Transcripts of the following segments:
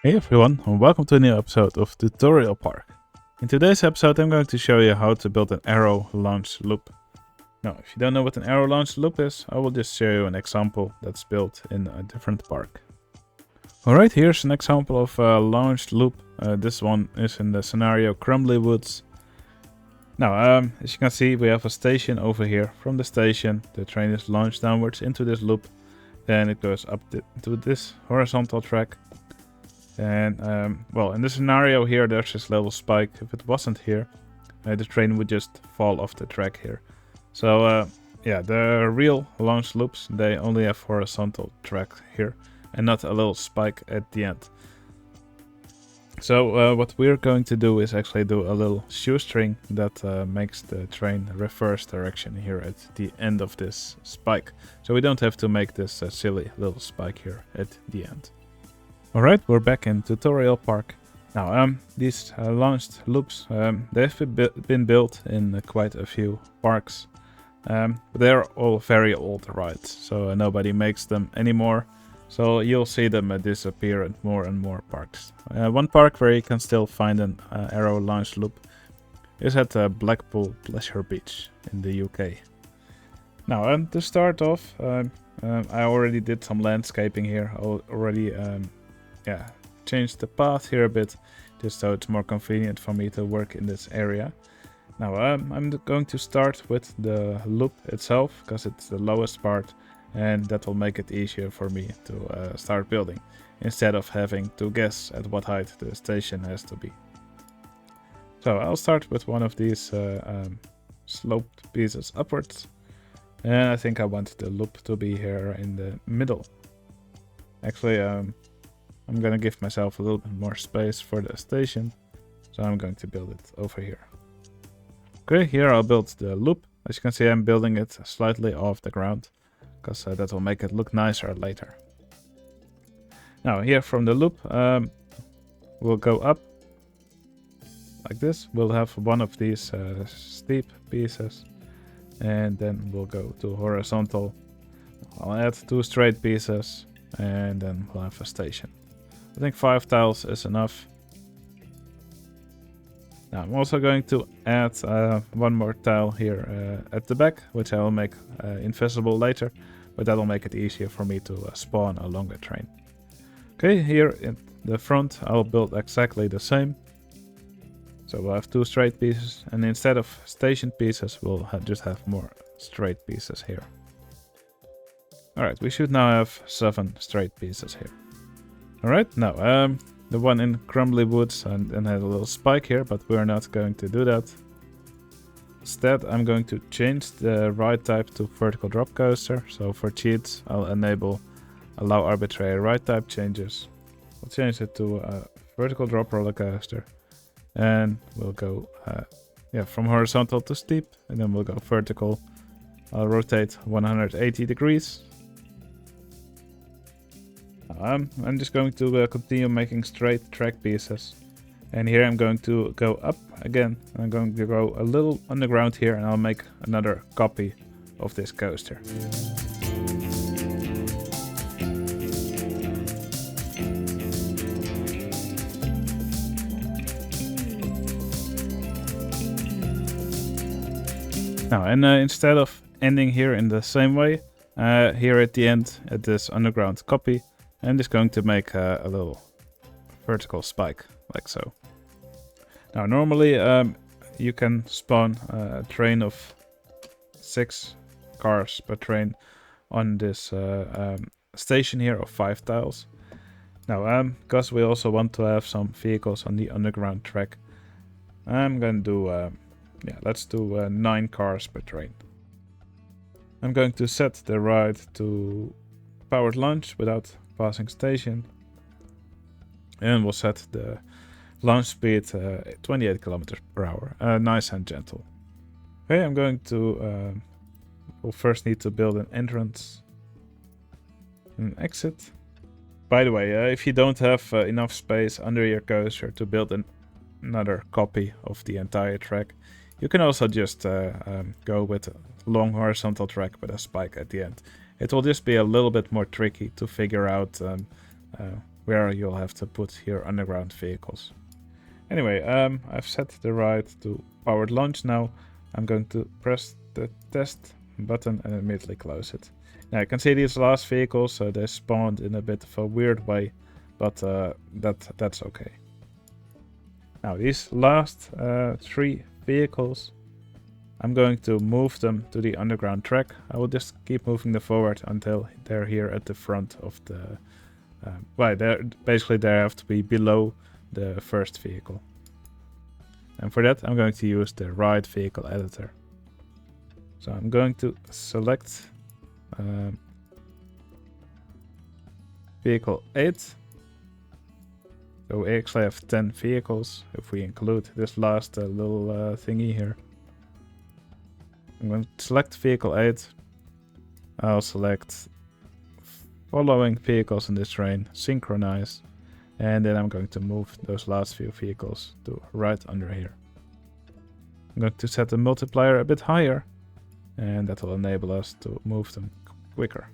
Hey everyone, and welcome to a new episode of Tutorial Park. In today's episode I'm going to show you how to build an arrow launch loop. Now, if you don't know what an arrow launch loop is, I will just show you an example that's built in a different park. Alright, here's an example of a launched loop. This one is in the scenario Crumbly Woods. Now, as you can see, we have a station over here. From the station, the train is launched downwards into this loop. Then it goes up to this horizontal track. And, well, in the scenario here, there's this little spike. If it wasn't here, the train would just fall off the track here. So, yeah, the real launch loops, they only have horizontal track here and not a little spike at the end. So, what we're going to do is actually do a little shoestring that makes the train reverse direction here at the end of this spike. So we don't have to make this silly little spike here at the end. Alright, we're back in Tutorial Park. Now, these launched loops, they've been built in quite a few parks. But they're all very old rides, so nobody makes them anymore. So you'll see them disappear at more and more parks. One park where you can still find an arrow launch loop is at Blackpool Pleasure Beach in the UK. Now, to start off, I already did some landscaping here. I already changed the path here a bit, just so it's more convenient for me to work in this area. Now I'm going to start with the loop itself, because it's the lowest part, and that will make it easier for me to start building, instead of having to guess at what height the station has to be. So I'll start with one of these sloped pieces upwards, and I think I want the loop to be here in the middle. Actually, I'm gonna give myself a little bit more space for the station, so I'm going to build it over here. Okay, here I'll build the loop. As you can see, I'm building it slightly off the ground, because that will make it look nicer later. Now here from the loop, we'll go up like this. We'll have one of these steep pieces, and then we'll go to horizontal. I'll add 2 straight pieces, and then we'll have a station. I think 5 tiles is enough. Now I'm also going to add one more tile here at the back, which I will make invisible later, but that will make it easier for me to spawn a longer train. Okay, here in the front I'll build exactly the same. So we'll have 2 straight pieces, and instead of station pieces we'll just have more straight pieces here. Alright, we should now have 7 straight pieces here. Alright, now the one in Crumbly Woods and has a little spike here, but we're not going to do that. Instead, I'm going to change the ride type to vertical drop coaster. So for cheats, I'll enable allow arbitrary ride type changes. We'll change it to vertical drop roller coaster, and we'll go from horizontal to steep, and then we'll go vertical. I'll rotate 180 degrees. I'm just going to continue making straight track pieces, and here I'm going to go up again. I'm going to go a little underground here, and I'll make another copy of this coaster. Now, and instead of ending here in the same way, here at the end at this underground copy, I'm just going to make a little vertical spike, like so. Now normally you can spawn a train of 6 cars per train on this station here of 5 tiles. Now because we also want to have some vehicles on the underground track, I'm going to do, let's do 9 cars per train. I'm going to set the ride to powered launch without passing station, and we'll set the launch speed 28 kilometers per hour, nice and gentle. Okay, I'm going to we'll first need to build an entrance and an exit. By the way, if you don't have enough space under your coaster to build another copy of the entire track, you can also just go with a long horizontal track with a spike at the end. It will just be a little bit more tricky to figure out where you'll have to put your underground vehicles. Anyway, I've set the ride to powered launch now. I'm going to press the test button and immediately close it. Now you can see these last vehicles, so they spawned in a bit of a weird way, but that's okay. Now these last 3 vehicles, I'm going to move them to the underground track. I will just keep moving them forward until they're here at the front of the... basically they have to be below the first vehicle. And for that I'm going to use the ride vehicle editor. So I'm going to select vehicle 8. So we actually have 10 vehicles if we include this last little thingy here. I'm going to select vehicle 8. I'll select following vehicles in this train, synchronize, and then I'm going to move those last few vehicles to right under here. I'm going to set the multiplier a bit higher, and that will enable us to move them quicker.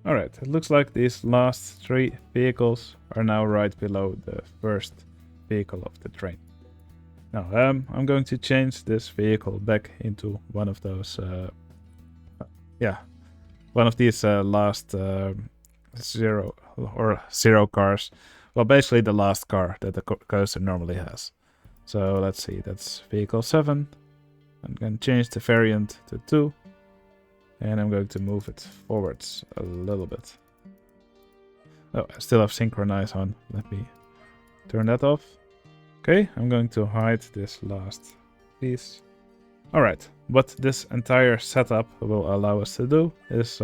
Alright, it looks like these last 3 vehicles are now right below the first vehicle of the train. Now, I'm going to change this vehicle back into one of those, one of these last zero cars. Well, basically the last car that the coaster normally has. So let's see, that's vehicle 7. I'm going to change the variant to 2. And I'm going to move it forwards a little bit. Oh, I still have synchronize on. Let me turn that off. Okay, I'm going to hide this last piece. Alright, what this entire setup will allow us to do is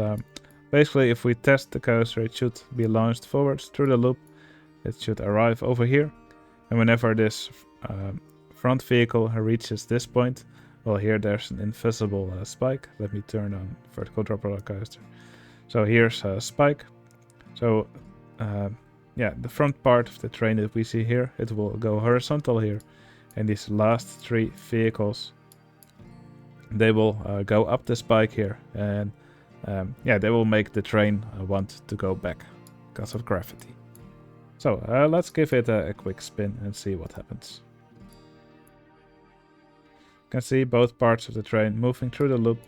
basically if we test the coaster, it should be launched forwards through the loop. It should arrive over here. And whenever this front vehicle reaches this point, well, here there's an invisible spike. Let me turn on vertical drop roller coaster. So here's a spike. So the front part of the train that we see here, it will go horizontal here. And these last 3 vehicles, they will go up the spike here. And they will make the train want to go back because of gravity. So let's give it a quick spin and see what happens. You can see both parts of the train moving through the loop.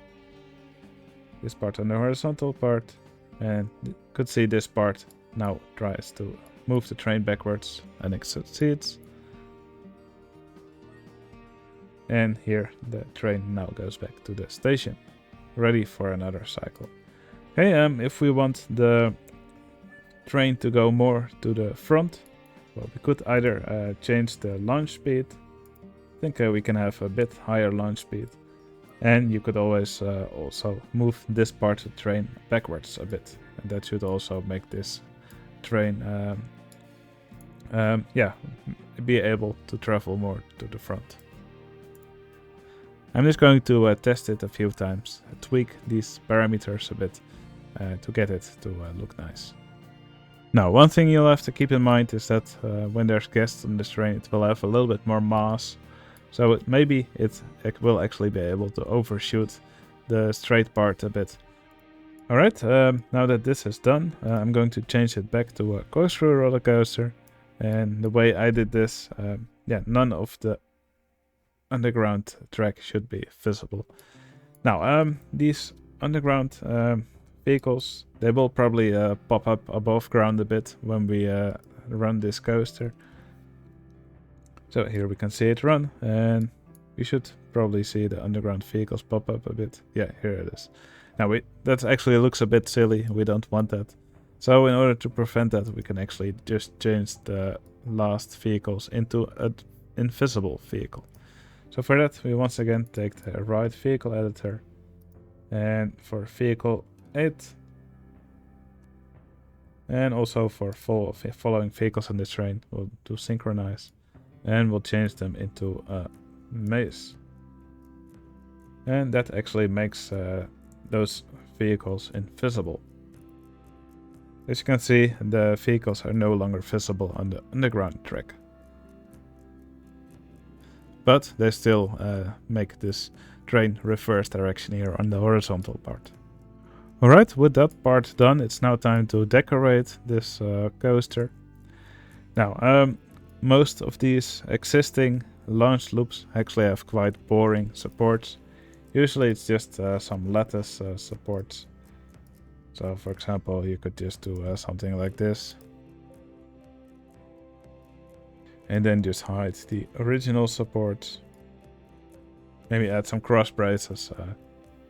This part on the horizontal part, and you could see this part now tries to move the train backwards, and it succeeds. And here the train now goes back to the station, ready for another cycle. Okay, if we want the train to go more to the front, well, we could either change the launch speed. I think we can have a bit higher launch speed, and you could always also move this part of the train backwards a bit, and that should also make this train be able to travel more to the front. I'm just going to test it a few times, tweak these parameters a bit to get it to look nice. Now, one thing you'll have to keep in mind is that when there's guests on this train, it will have a little bit more mass. So maybe it will actually be able to overshoot the straight part a bit. Alright, now that this is done, I'm going to change it back to a corkscrew roller coaster. And the way I did this, none of the underground track should be visible. Now, these underground vehicles, they will probably pop up above ground a bit when we run this coaster. So here we can see it run, and we should probably see the underground vehicles pop up a bit. Yeah, here it is. Now that actually looks a bit silly, we don't want that. So in order to prevent that, we can actually just change the last vehicles into an invisible vehicle. So for that, we once again take the right vehicle editor, and for vehicle 8, and also for following vehicles on this train, we'll do synchronize. And we'll change them into a maze. And that actually makes those vehicles invisible. As you can see, the vehicles are no longer visible on the underground track. But they still make this train reverse direction here on the horizontal part. Alright, with that part done, it's now time to decorate this coaster. Now, most of these existing launch loops actually have quite boring supports. Usually it's just some lattice supports. So for example, you could just do something like this. And then just hide the original supports. Maybe add some cross braces.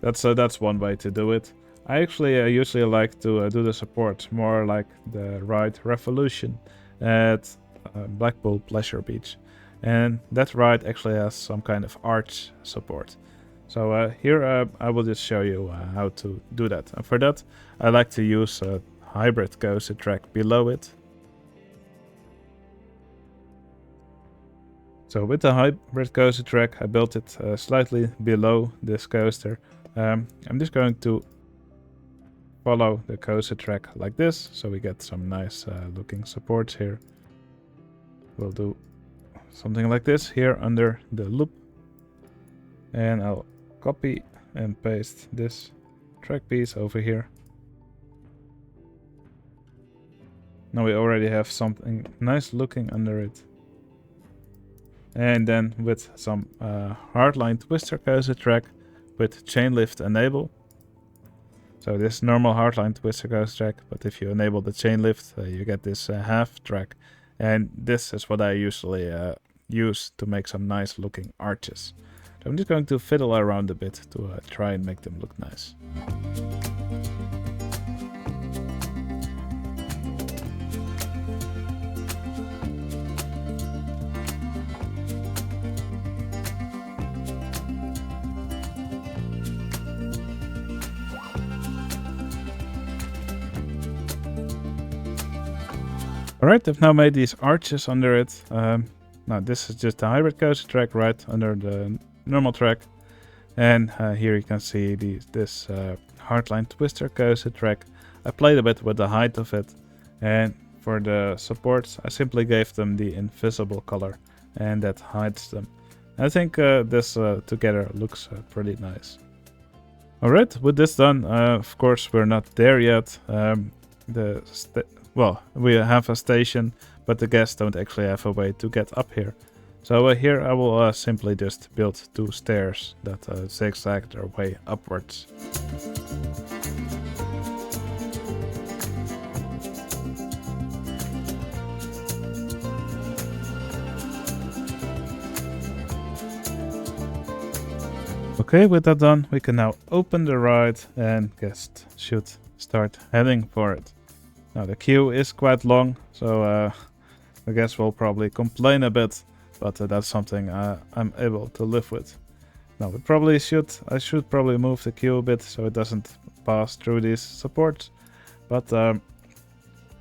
That's one way to do it. I actually usually like to do the supports more like the ride Revolution at Blackpool Pleasure Beach. And that ride actually has some kind of arch support. So here I will just show you how to do that. And for that, I like to use a hybrid coaster track below it. So with the hybrid coaster track, I built it slightly below this coaster. I'm just going to follow the coaster track like this, so we get some nice looking supports here. We'll do something like this here under the loop. And I'll copy and paste this track piece over here. Now we already have something nice looking under it. And then with some hardline twister coaster track with chain lift enable. So this normal hardline twister coaster track, but if you enable the chain lift, you get this half track. And this is what I usually use to make some nice looking arches. So I'm just going to fiddle around a bit to try and make them look nice. Alright, I've now made these arches under it. Now this is just a hybrid coaster track right under the normal track. And here you can see this hardline twister coaster track. I played a bit with the height of it. And for the supports, I simply gave them the invisible color. And that hides them. I think this together looks pretty nice. Alright, with this done, of course we're not there yet. Well, we have a station, but the guests don't actually have a way to get up here. So here I will simply just build 2 stairs that zigzag their way upwards. Okay, with that done, we can now open the ride and guests should start heading for it. Now the queue is quite long, so I guess we'll probably complain a bit, but that's something I'm able to live with. Now I should probably move the queue a bit so it doesn't pass through these supports. But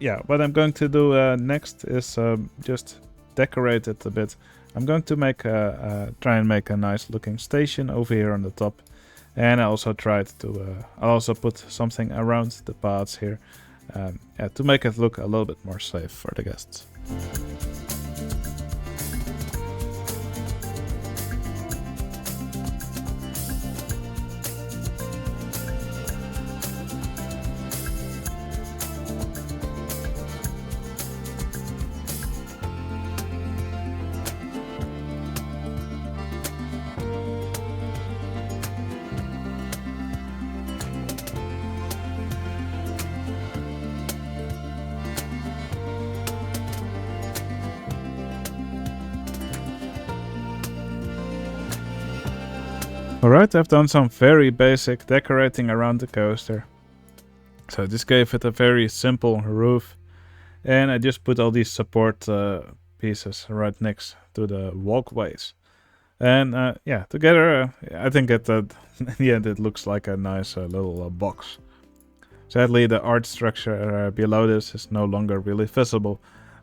yeah, what I'm going to do next is just decorate it a bit. I'm going to try and make a nice looking station over here on the top. And I also tried to I also put something around the paths here. To make it look a little bit more safe for the guests. Alright, I've done some very basic decorating around the coaster. So this gave it a very simple roof. And I just put all these support pieces right next to the walkways. And yeah, together I think in the end it looks like a nice little box. Sadly the art structure below this is no longer really visible.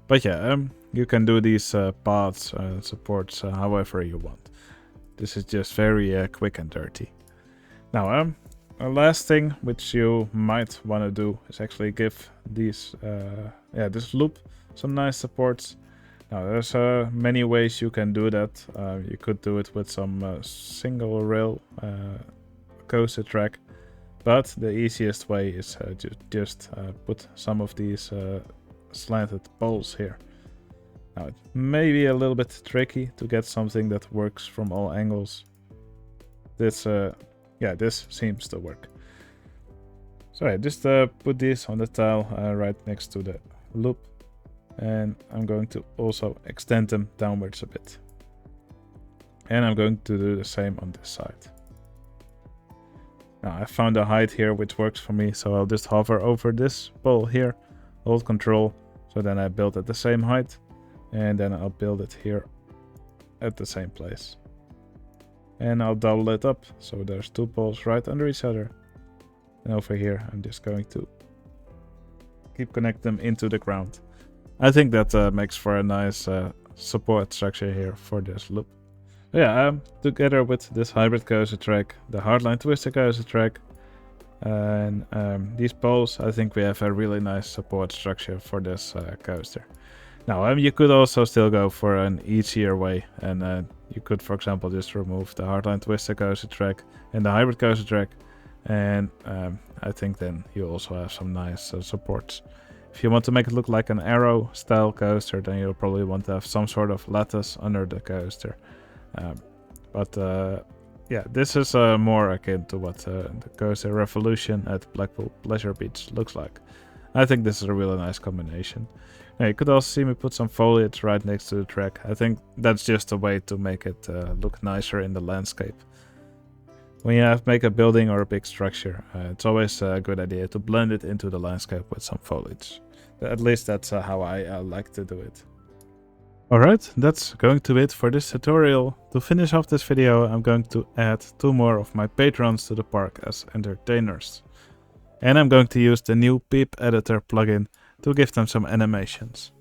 But yeah, you can do these paths and supports however you want. This is just very quick and dirty. Now, a last thing which you might want to do is actually give this loop some nice supports. Now, there's many ways you can do that. You could do it with some single rail coaster track, But the easiest way is just put some of these slanted poles here. Now it may be a little bit tricky to get something that works from all angles. This seems to work. So yeah, just put these on the tile right next to the loop, and I'm going to also extend them downwards a bit. And I'm going to do the same on this side. Now I found a height here which works for me, so I'll just hover over this pole here, hold Control, so then I build at the same height, and then I'll build it here at the same place. And I'll double it up, so there's two poles right under each other. And over here I'm just going to keep connect them into the ground. I think that makes for a nice support structure here for this loop. Yeah, together with this hybrid coaster track, the hardline twister coaster track, and these poles, I think we have a really nice support structure for this coaster. Now, you could also still go for an easier way, and you could, for example, just remove the hardline twister coaster track and the hybrid coaster track, and I think then you also have some nice supports. If you want to make it look like an arrow style coaster, then you'll probably want to have some sort of lattice under the coaster. Yeah, this is more akin to what the Coaster Revolution at Blackpool Pleasure Beach looks like. I think this is a really nice combination. Now, you could also see me put some foliage right next to the track. I think that's just a way to make it look nicer in the landscape. When you make a building or a big structure, it's always a good idea to blend it into the landscape with some foliage. At least that's how I like to do it. Alright, that's going to be it for this tutorial. To finish off this video, I'm going to add 2 more of my patrons to the park as entertainers. And I'm going to use the new Peep Editor plugin to give them some animations.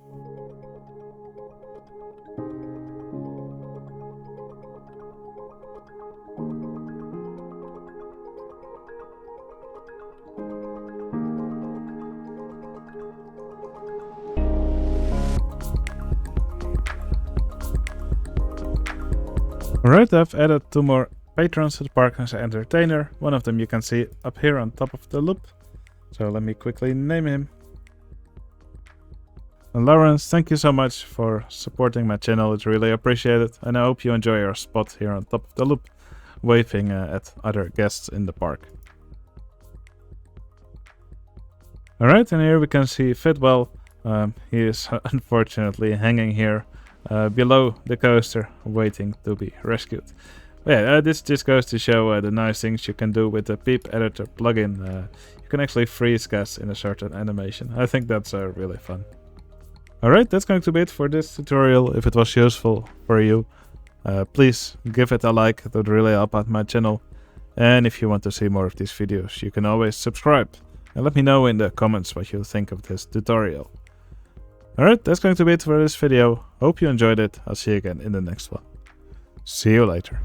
Alright, I've added 2 more patrons to the park as an entertainer. One of them you can see up here on top of the loop. So let me quickly name him. And Lawrence, thank you so much for supporting my channel, it's really appreciated. And I hope you enjoy your spot here on top of the loop, waving at other guests in the park. Alright, and here we can see Fitwell. He is unfortunately hanging here below the coaster, waiting to be rescued. But yeah, this just goes to show the nice things you can do with the Peep Editor plugin. You can actually freeze guests in a certain animation. I think that's really fun. Alright, that's going to be it for this tutorial. If it was useful for you, please give it a like, it would really help out my channel. And if you want to see more of these videos, you can always subscribe. And let me know in the comments what you think of this tutorial. Alright, that's going to be it for this video. Hope you enjoyed it. I'll see you again in the next one. See you later.